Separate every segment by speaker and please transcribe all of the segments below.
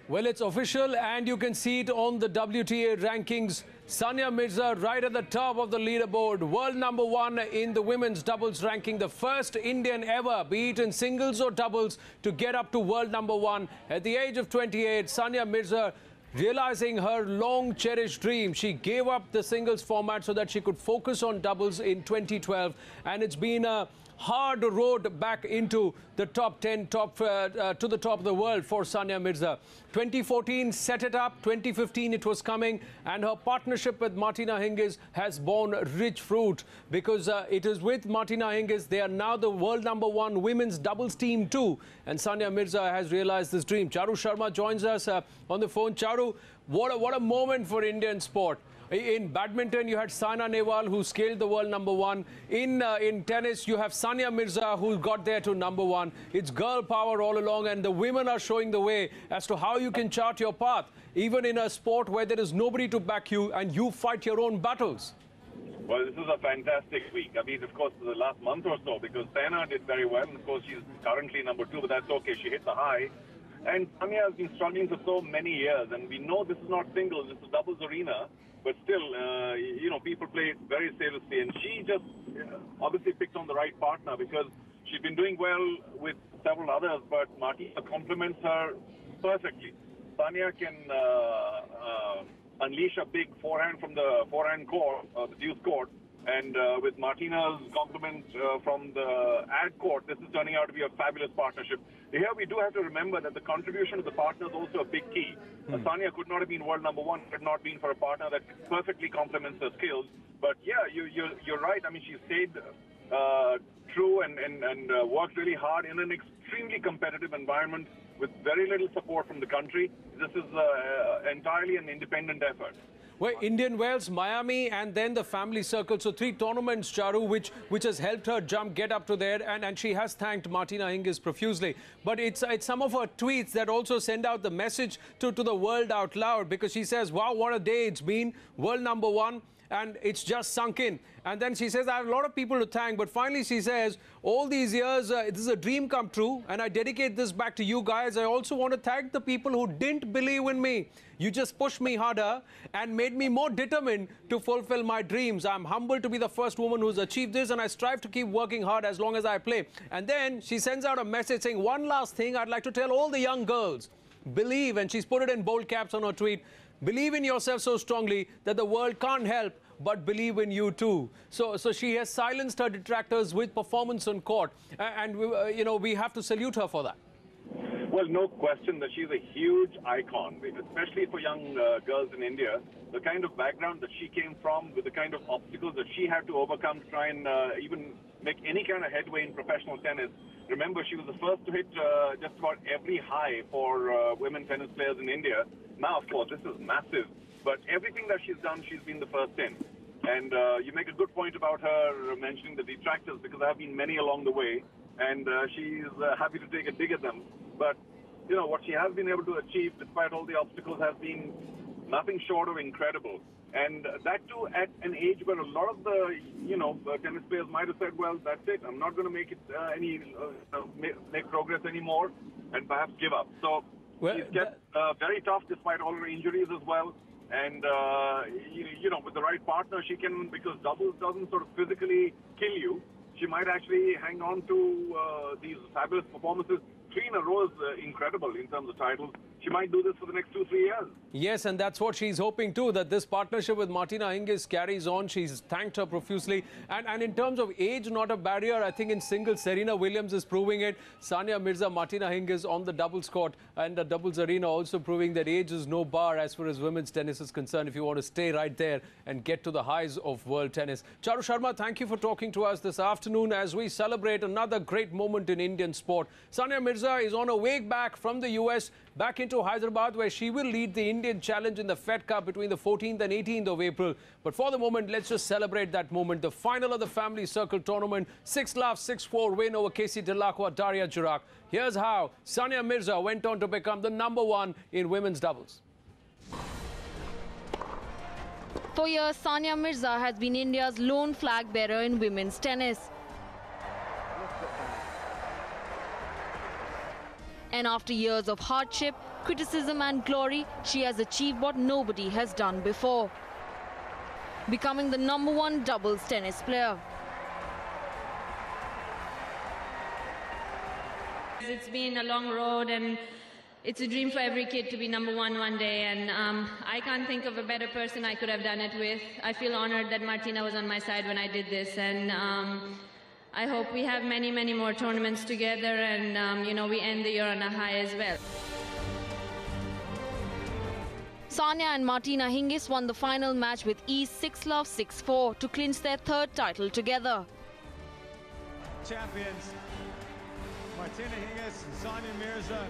Speaker 1: Well, it's official and you can see it on the WTA rankings. Sania Mirza right at the top of the leaderboard. World #1 in the women's doubles ranking. The first Indian ever, be it in singles or doubles, to get up to world #1. At the age of 28, Sania Mirza realizing her long cherished dream. She gave up the singles format so that she could focus on doubles in 2012. And it's been a hard road back into the top 10, to the top of the world for Sania Mirza. 2014 set it up, 2015 it was coming, and her partnership with Martina Hingis has borne rich fruit because it is with Martina Hingis. They are now the world #1 women's doubles team too, and Sania Mirza has realized this dream. Charu Sharma joins us on the phone. Charu, what a moment for Indian sport. In badminton, you had Saina Nehwal, who scaled the world #1. In tennis, you have Sania Mirza, who got there to #1. It's girl power all along, and the women are showing the way as to how you can chart your path, even in a sport where there is nobody to back you and you fight your own battles.
Speaker 2: Well, this is a fantastic week. I mean, of course, the last month or so, because Saina did very well. And of course, she's currently #2, but that's okay. She hit the high. And Sania has been struggling for so many years. And we know this is not singles, this is doubles arena. But still, you know, people play it very seriously. And she just obviously picked on the right partner because she's been doing well with several others, but Martina complements her perfectly. Sania can unleash a big forehand from the forehand court, the deuce court. And with Martina's complement from the ad court, this is turning out to be a fabulous partnership. Here we do have to remember that the contribution of the partner is also a big key. Sania could not have been world #1 had not been for a partner that perfectly complements her skills. But yeah, you're right. I mean, she stayed true and worked really hard in an extremely competitive environment with very little support from the country. This is entirely an independent effort.
Speaker 1: Well, Indian Wells, Miami, and then the family circle. So 3 tournaments, Charu, which has helped her get up to there. And she has thanked Martina Hingis profusely. But it's some of her tweets that also send out the message to the world out loud, because she says, wow, what a day it's been, world #1. And it's just sunk in. And then she says, I have a lot of people to thank. But finally, she says, all these years, this is a dream come true. And I dedicate this back to you guys. I also want to thank the people who didn't believe in me. You just pushed me harder and made me more determined to fulfill my dreams. I'm humbled to be the first woman who's achieved this. And I strive to keep working hard as long as I play. And then she sends out a message saying, one last thing I'd like to tell all the young girls. Believe, and she's put it in bold caps on her tweet, believe in yourself so strongly that the world can't help but believe in you too. So she has silenced her detractors with performance on court. And you know, we have to salute her for that.
Speaker 2: Well, no question that she's a huge icon, especially for young girls in India. The kind of background that she came from, with the kind of obstacles that she had to overcome to try and even make any kind of headway in professional tennis. Remember, she was the first to hit just about every high for women tennis players in India. Now, of course, this is massive. But everything that she's done, she's been the first in. And you make a good point about her mentioning the detractors, because there have been many along the way. And she's happy to take a dig at them. But, you know, what she has been able to achieve, despite all the obstacles, has been nothing short of incredible. And that too at an age where a lot of the, you know, tennis players might have said, well, that's it. I'm not going to make it make progress anymore, and perhaps give up. So well, she's kept very tough despite all her injuries as well. And, you know, with the right partner, she can, because doubles doesn't sort of physically kill you, she might actually hang on to these fabulous performances. 3 in a row is incredible in terms of titles. She might do this for the next 2-3 years.
Speaker 1: Yes, and that's what she's hoping too, that this partnership with Martina Hingis carries on. She's thanked her profusely. And in terms of age, not a barrier. I think in singles, Serena Williams is proving it. Sania Mirza, Martina Hingis on the doubles court and the doubles arena also proving that age is no bar as far as women's tennis is concerned, if you want to stay right there and get to the highs of world tennis. Charu Sharma, thank you for talking to us this afternoon as we celebrate another great moment in Indian sport. Sania Mirza is on her way back from the US, back into Hyderabad, where she will lead the Indian challenge in the Fed Cup between the 14th and 18th of April. But for the moment, let's just celebrate that moment. The final of the Family Circle tournament, 6-love, 6-4 win over Casey Delacroix, Daria Jurak. Here's how Sania Mirza went on to become the #1 in women's doubles.
Speaker 3: For years, Sania Mirza has been India's lone flag bearer in women's tennis. And after years of hardship, criticism and glory, she has achieved what nobody has done before, becoming the #1 doubles tennis player.
Speaker 4: It's been a long road, and it's a dream for every kid to be #1 one day, and I can't think of a better person I could have done it with. I feel honored that Martina was on my side when I did this, and I hope we have many, many more tournaments together, and you know, we end the year on a high as well.
Speaker 3: Sania and Martina Hingis won the final match with ease 6-love, 6-4 to clinch their third title together.
Speaker 5: Champions, Martina Hingis and Sania Mirza.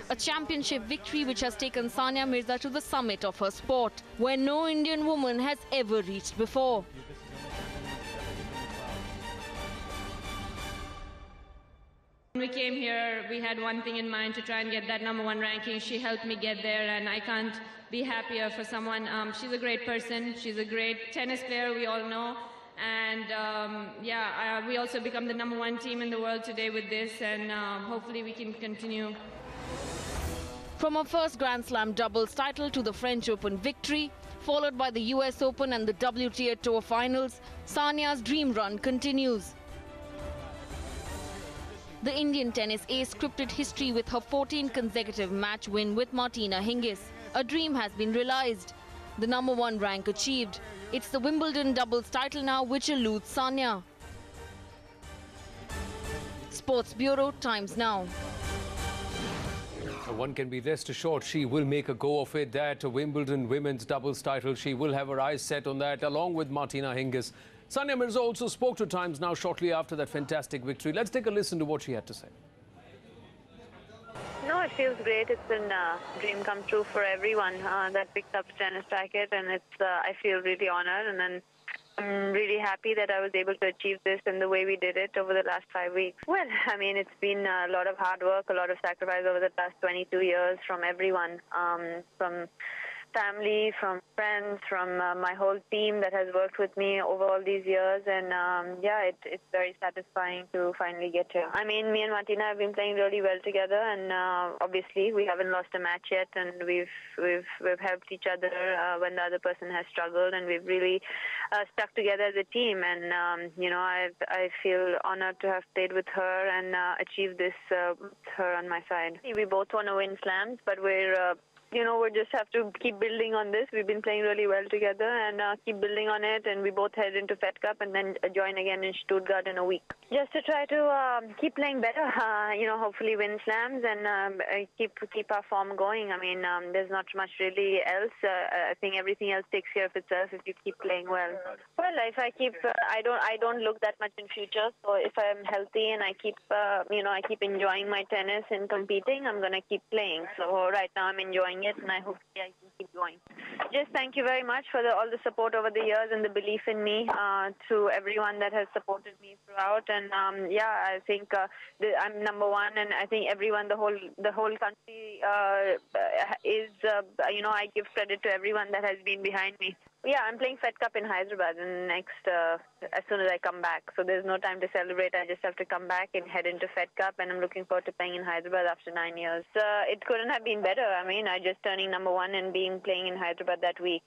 Speaker 3: A championship victory which has taken Sania Mirza to the summit of her sport, where no Indian woman has ever reached before.
Speaker 4: When we came here, we had one thing in mind, to try and get that #1 ranking. She helped me get there, and I can't be happier for someone. She's a great person. She's a great tennis player, we all know. And we also become the #1 team in the world today with this, and hopefully we can continue.
Speaker 3: From her first Grand Slam doubles title to the French Open victory, followed by the US Open and the WTA Tour finals, Sania's dream run continues. The Indian tennis ace scripted history with her 14th consecutive match win with Martina Hingis. A dream has been realized. The #1 rank achieved. It's the Wimbledon doubles title now which eludes Sania. Sports Bureau, Times Now.
Speaker 1: One can be rest assured she will make a go of it. That Wimbledon women's doubles title, she will have her eyes set on that, along with Martina Hingis. Sania Mirza also spoke to Times Now shortly after that fantastic victory. Let's take a listen to what she had to say.
Speaker 6: No, it feels great. It's been a dream come true for everyone that picked up tennis racket, and I feel really honored, and then I'm really happy that I was able to achieve this in the way we did it over the last 5 weeks. Well, I mean, it's been a lot of hard work, a lot of sacrifice over the past 22 years from everyone, from family, from friends, from my whole team that has worked with me over all these years, and it's very satisfying to finally get here. I mean, me and Martina have been playing really well together, and obviously we haven't lost a match yet, and we've helped each other when the other person has struggled, and we've really stuck together as a team. And I feel honored to have played with her and achieved this with her on my side. We both want to win slams, but we just have to keep building on this. We've been playing really well together, and keep building on it, and we both head into Fed Cup and then join again in Stuttgart in a week. Just to try to keep playing better, hopefully win slams and keep our form going. I mean, there's not much really else. I think everything else takes care of itself if you keep playing well. Well, if I keep, I don't look that much in future. So if I'm healthy and I keep, I keep enjoying my tennis and competing, I'm gonna keep playing. So right now I'm enjoying it, and I hope I can keep going. Just thank you very much for all the support over the years and the belief in me, to everyone that has supported me throughout. And I think I'm #1, and I think everyone, the whole country is. I give credit to everyone that has been behind me. Yeah, I'm playing Fed Cup in Hyderabad as soon as I come back. So there's no time to celebrate. I just have to come back and head into Fed Cup, and I'm looking forward to playing in Hyderabad after 9 years. It couldn't have been better. I mean, I just turning #1 and playing in Hyderabad that week.